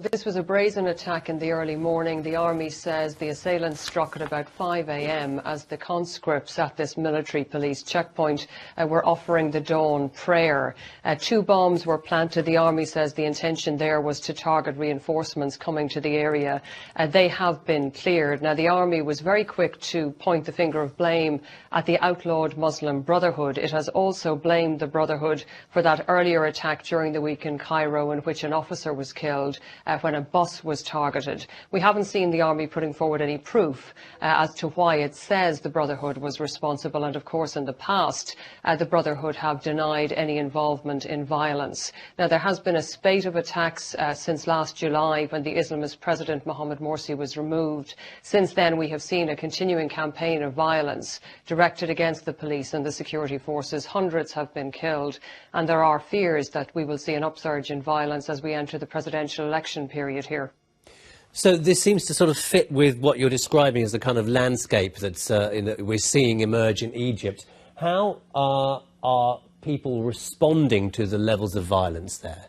This was a brazen attack in the early morning. The army says the assailants struck at about 5 a.m. as the conscripts at this military police checkpoint were offering the dawn prayer. 2 bombs were planted. The army says the intention there was to target reinforcements coming to the area. They have been cleared. Now, the army was very quick to point the finger of blame at the outlawed Muslim Brotherhood. It has also blamed the Brotherhood for that earlier attack during the week in Cairo in which an officer was killed when a bus was targeted. We haven't seen the army putting forward any proof as to why it says the Brotherhood was responsible, and of course in the past the Brotherhood have denied any involvement in violence. Now, there has been a spate of attacks since last July when the Islamist President Mohamed Morsi was removed. Since then we have seen a continuing campaign of violence directed against the police and the security forces. Hundreds have been killed, and there are fears that we will see an upsurge in violence as we enter the presidential election period here. So this seems to sort of fit with what you're describing as the kind of landscape that's we're seeing emerge in Egypt. How are people responding to the levels of violence there?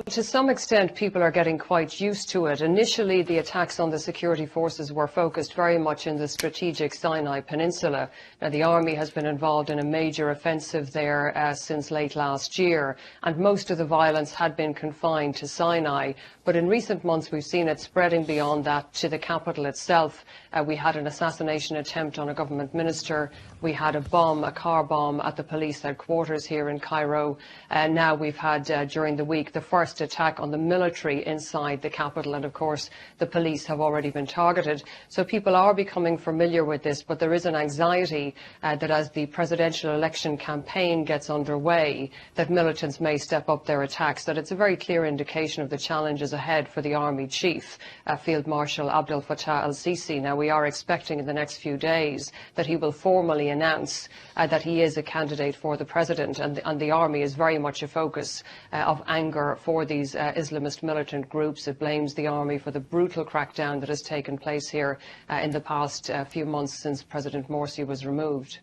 To some extent, people are getting quite used to it. Initially, the attacks on the security forces were focused very much in the strategic Sinai Peninsula. Now, the army has been involved in a major offensive there since late last year, and most of the violence had been confined to Sinai. But in recent months, we've seen it spreading beyond that to the capital itself. We had an assassination attempt on a government minister. We had a car bomb at the police headquarters here in Cairo. And now we've had, during the week, the first attack on the military inside the capital, and of course the police have already been targeted. So people are becoming familiar with this, but there is an anxiety that as the presidential election campaign gets underway, that militants may step up their attacks, that it's a very clear indication of the challenges ahead for the army chief, Field Marshal Abdel Fattah al-Sisi. Now, we are expecting in the next few days that he will formally announce that he is a candidate for the president, and the army is very much a focus of anger for these Islamist militant groups. It blames the army for the brutal crackdown that has taken place here in the past few months since President Morsi was removed.